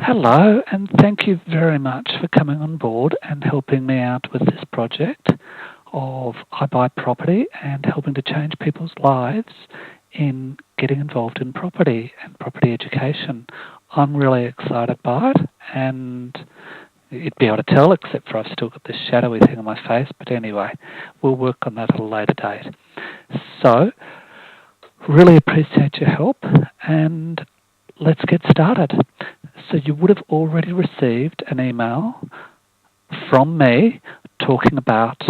Hello, and thank you very much for coming on board and helping me out with this project of I Buy Property and helping to change people's lives in getting involved in property and property education. I'm really excited by it, and you'd be able to tell, except for I've still got this shadowy thing on my face, but anyway, we'll work on that at a later date. So, really appreciate your help, and let's get started. So you would have already received an email from me talking about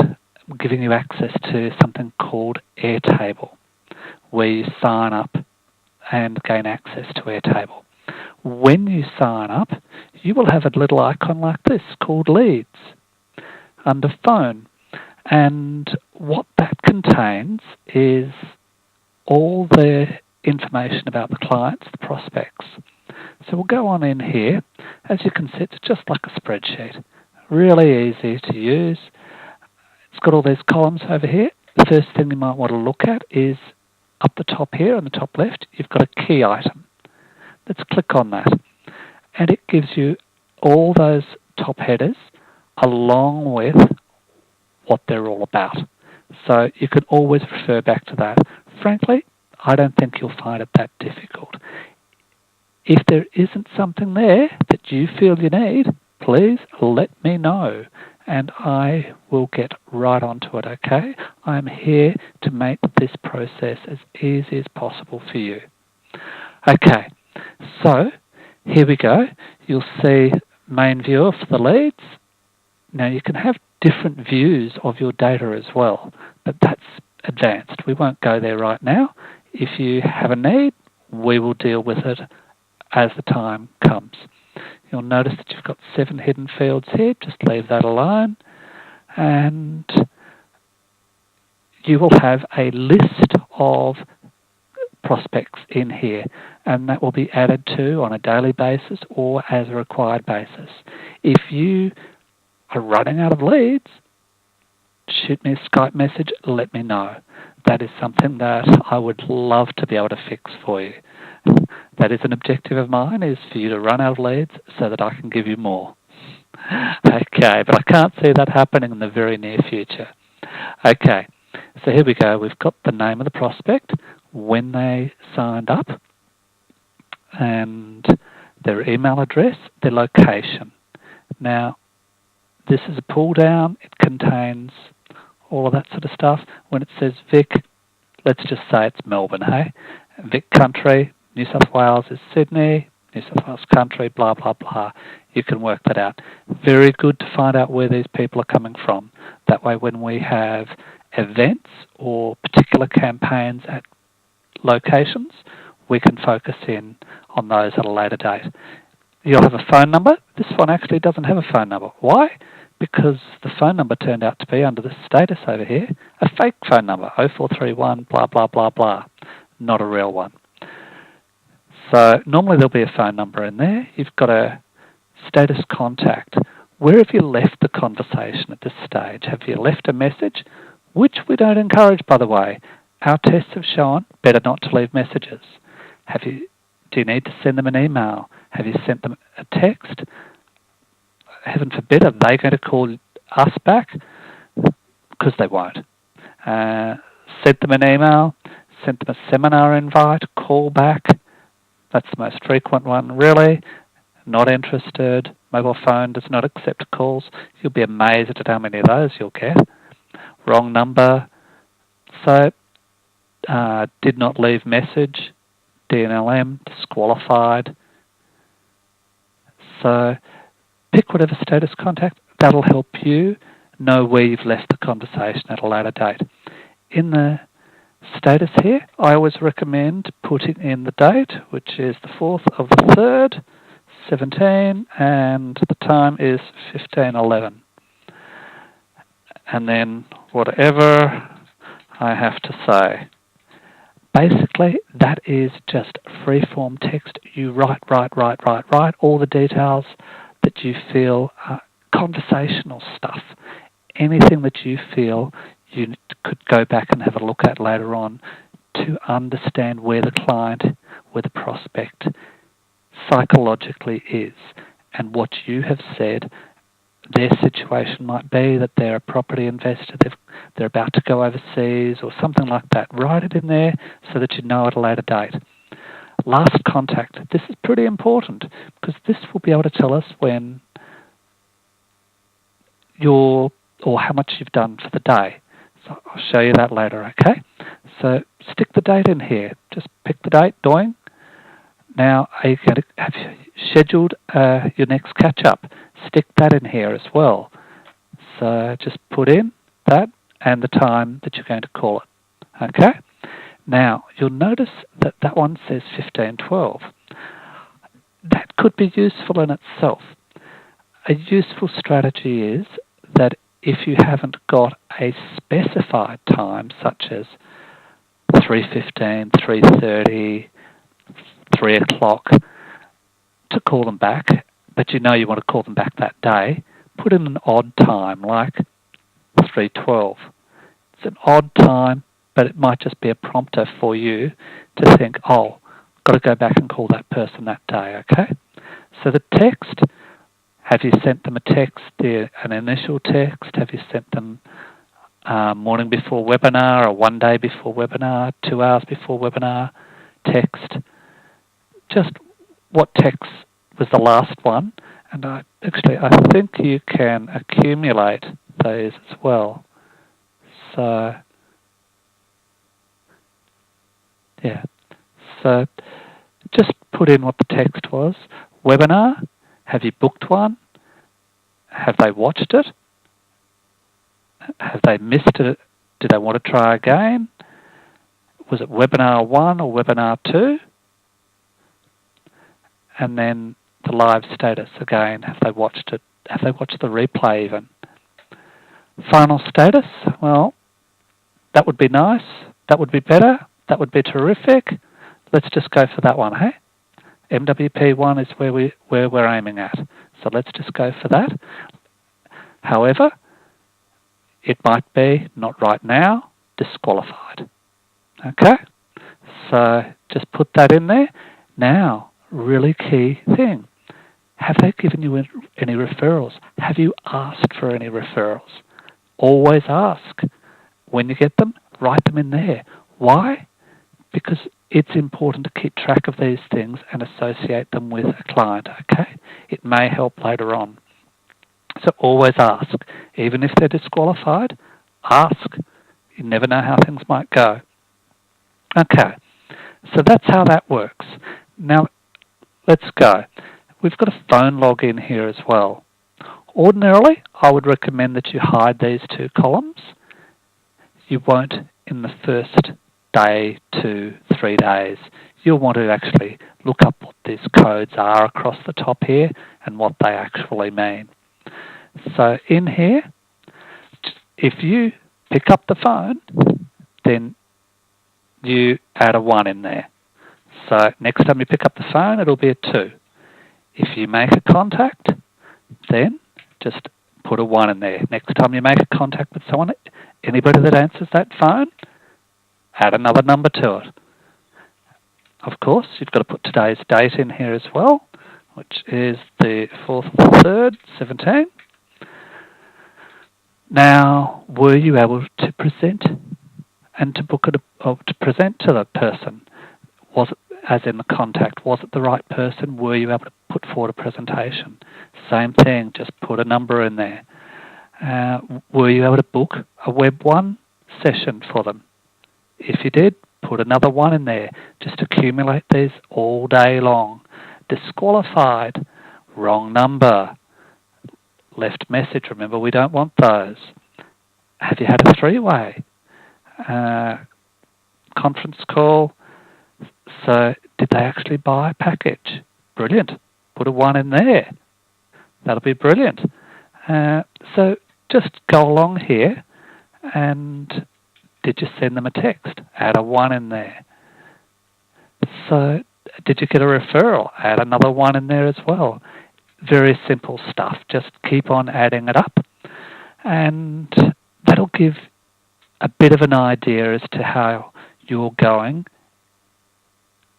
giving you access to something called AirTable, where you sign up and gain access to AirTable. When you sign up, you will have a little icon like this called Leads under Phone. And what that contains is all the information about the clients, the prospects. So we'll go on in here. As you can see, it's just like a spreadsheet. Really easy to use. It's got all these columns over here. The first thing you might want to look at is up the top here on the top left, you've got a key item. Let's click on that. And it gives you all those top headers along with what they're all about. So you can always refer back to that. Frankly, I don't think you'll find it that difficult. If there isn't something there that you feel you need, please let me know and I will get right onto it, okay? I'm here to make this process as easy as possible for you. Okay, so here we go. You'll see main viewer for the leads. Now you can have different views of your data as well, but that's advanced. We won't go there right now. If you have a need, we will deal with it as the time comes. You'll notice that you've got 7 hidden fields here. Just leave that alone. And you will have a list of prospects in here, and that will be added to on a daily basis or as a required basis. If you are running out of leads, shoot me a Skype message, let me know. That is something that I would love to be able to fix for you. That is an objective of mine, is for you to run out of leads so that I can give you more. Okay, but I can't see that happening in the very near future. Okay, so here we go. We've got the name of the prospect, when they signed up, and their email address, their location. Now, this is a pull down. It contains all of that sort of stuff. When it says Vic, let's just say it's Melbourne, hey? Vic Country, New South Wales is Sydney, New South Wales Country, blah, blah, blah. You can work that out. Very good to find out where these people are coming from. That way when we have events or particular campaigns at locations, we can focus in on those at a later date. You'll have a phone number. This one actually doesn't have a phone number. Why? Because the phone number turned out to be, under the status over here, a fake phone number, 0431 blah, blah, blah, blah. Not a real one. So normally there'll be a phone number in there. You've got a status contact. Where have you left the conversation at this stage? Have you left a message? Which we don't encourage, by the way. Our tests have shown better not to leave messages. Do you need to send them an email? Have you sent them a text? Heaven forbid, are they going to call us back? Because they won't. Sent them an email, sent them a seminar invite, call back. That's the most frequent one, really. Not interested. Mobile phone does not accept calls. You'll be amazed at how many of those you'll get. Wrong number. So, did not leave message. DNLM, disqualified. So, pick whatever status contact. That'll help you know where you've left the conversation at a later date. In the status here, I always recommend putting in the date, which is the 4th of the 3rd, 17, and the time is 15:11. And then whatever I have to say. Basically, that is just free-form text. You write all the details that you feel are conversational stuff. Anything that you feel you could go back and have a look at later on to understand where the client, where the prospect psychologically is and what you have said. Their situation might be that they're a property investor, they're about to go overseas or something like that. Write it in there so that you know at a later date. Last contact. This is pretty important because this will be able to tell us when or how much you've done for the day. So I'll show you that later, okay? So stick the date in here. Just pick the date, doing. Now, are you going to have scheduled your next catch-up? Stick that in here as well. So just put in that and the time that you're going to call it, okay? Now, you'll notice that that one says 15:12. That could be useful in itself. A useful strategy is that if you haven't got a specified time, such as 3:15, 3:30, 3 o'clock, to call them back, but you know you want to call them back that day, put in an odd time, like 3:12. It's an odd time, but it might just be a prompter for you to think, oh, got to go back and call that person that day, okay? So the text, have you sent them a text, an initial text? Have you sent them morning before webinar or 1 day before webinar, 2 hours before webinar text? Just what text was the last one? And I think you can accumulate those as well. So, yeah. So just put in what the text was. Webinar, have you booked one? Have they watched it? Have they missed it? Do they want to try again? Was it webinar 1 or webinar 2? And then the live status again, have they watched it? Have they watched the replay even? Final status, well, that would be nice. That would be better. That would be terrific. Let's just go for that one, hey? MWP1 is where we're aiming at. So let's just go for that. However, it might be not right now, disqualified. Okay? So just put that in there. Now, really key thing. Have they given you any referrals? Have you asked for any referrals? Always ask. When you get them, write them in there. Why? Because it's important to keep track of these things and associate them with a client, okay? It may help later on. So always ask. Even if they're disqualified, ask. You never know how things might go. Okay, so that's how that works. Now, let's go. We've got a phone log in here as well. Ordinarily, I would recommend that you hide these 2 columns. You won't in the first day to 3 days. You'll want to actually look up what these codes are across the top here and what they actually mean. So in here, if you pick up the phone, then you add a 1 in there. So next time you pick up the phone, it'll be a 2. If you make a contact, then just put a 1 in there. Next time you make a contact with someone, anybody that answers that phone, add another number to it. Of course, you've got to put today's date in here as well, which is the 4th of the 3rd, 17. Now, were you able to present and to book it, or to present to the person? Was it, as in the contact, was it the right person? Were you able to put forward a presentation? Same thing, just put a number in there. Were you able to book a Web 1 session for them? If you did, put another 1 in there. Just accumulate these all day long. Disqualified, wrong number, left message. Remember, we don't want those. Have you had a 3-way? Conference call. So did they actually buy a package? Brilliant. Put a 1 in there. That'll be brilliant. So just go along here, and did you send them a text? Add a 1 in there. So did you get a referral? Add another 1 in there as well. Very simple stuff. Just keep on adding it up, and that'll give a bit of an idea as to how you're going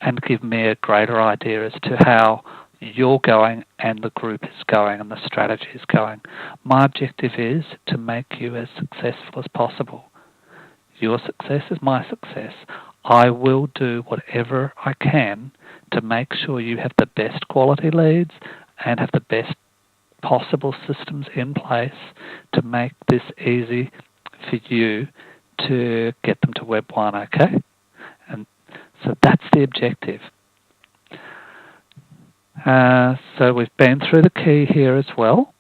and give me a greater idea as to how you're going and the group is going and the strategy is going. My objective is to make you as successful as possible. Your success is my success. I will do whatever I can to make sure you have the best quality leads and have the best possible systems in place to make this easy for you to get them to Web 1, okay? And so that's the objective. So we've been through the key here as well.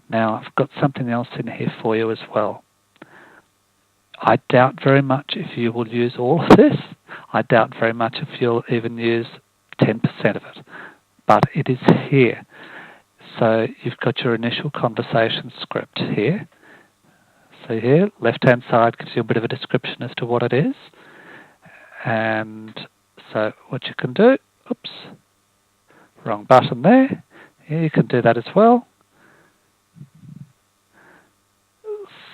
Now I've got something else in here for you as well. I doubt very much if you will use all of this. I doubt very much if you'll even use 10% of it. But it is here. So you've got your initial conversation script here. So here, left-hand side gives you a bit of a description as to what it is. And so what you can do, oops, wrong button there. Yeah, you can do that as well.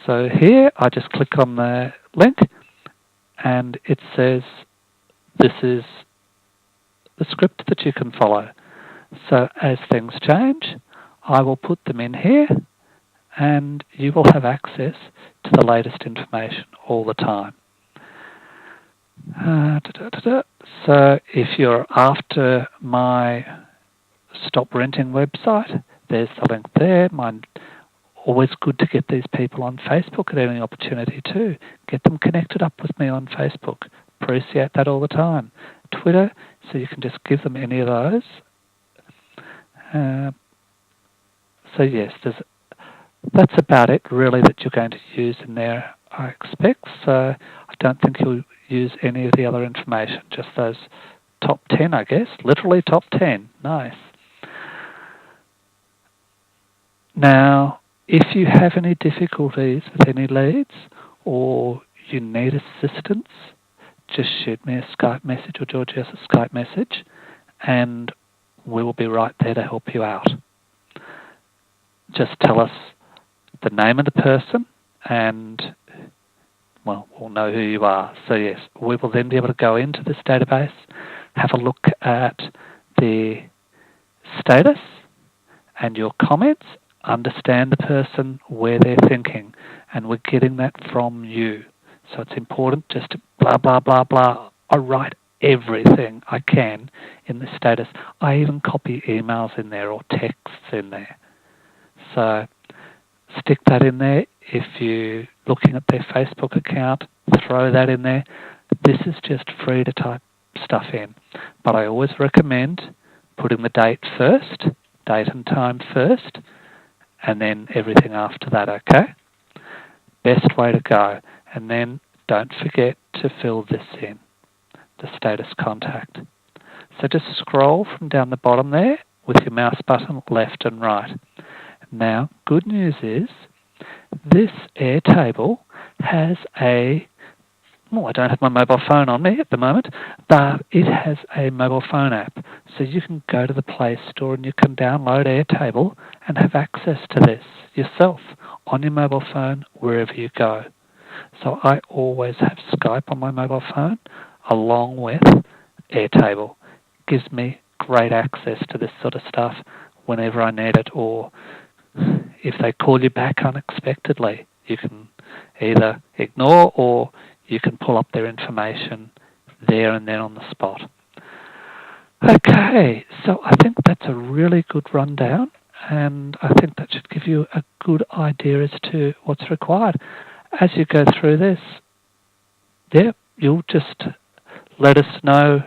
So here, I just click on the link, and it says this is the script that you can follow. So as things change, I will put them in here, and you will have access to the latest information all the time. So if you're after my Stop Renting website, there's the link there. Always good to get these people on Facebook at any opportunity too. Get them connected up with me on Facebook. Appreciate that all the time. Twitter, so you can just give them any of those. So yes, that's about it really that you're going to use in there, I expect. So I don't think you'll use any of the other information, just those top 10, I guess. Literally top 10. Nice. Now, if you have any difficulties with any leads or you need assistance, just shoot me a Skype message or George a Skype message, and we will be right there to help you out. Just tell us the name of the person and, well, we'll know who you are. So yes, we will then be able to go into this database, have a look at the status and your comments, understand the person, where they're thinking, and we're getting that from you. So it's important just to blah, blah, blah, blah. I write everything I can in the status. I even copy emails in there or texts in there. So stick that in there. If you're looking at their Facebook account, throw that in there. This is just free to type stuff in. But I always recommend putting the date first, date and time first, and then everything after that, okay? Best way to go. And then don't forget to fill this in, the status contact. So just scroll from down the bottom there with your mouse button left and right. Now, good news is this Airtable has I don't have my mobile phone on me at the moment, but it has a mobile phone app. So you can go to the Play Store and you can download Airtable and have access to this yourself on your mobile phone wherever you go. So I always have Skype on my mobile phone along with Airtable. Gives me great access to this sort of stuff whenever I need it, or if they call you back unexpectedly, you can either ignore or you can pull up their information there and then on the spot. Okay, so I think that's a really good rundown, and I think that should give you a good idea as to what's required. As you go through this, you'll just let us know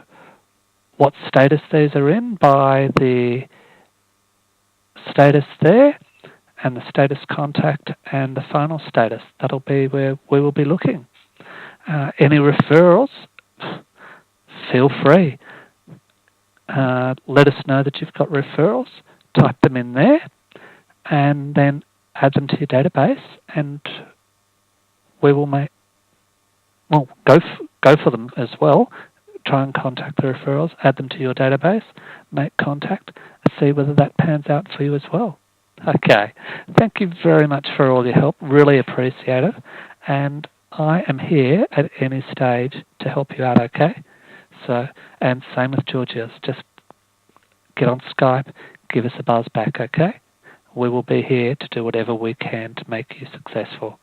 what status these are in by the status there and the status contact and the final status. That'll be where we will be looking. Any referrals, feel free. Let us know that you've got referrals, type them in there, and then add them to your database, and we will go for them as well. Try and contact the referrals, add them to your database, make contact, and see whether that pans out for you as well. Okay, thank you very much for all your help, really appreciate it, and I am here at any stage to help you out, okay? So, and same with Georgia's. Just get on Skype, give us a buzz back, okay? We will be here to do whatever we can to make you successful.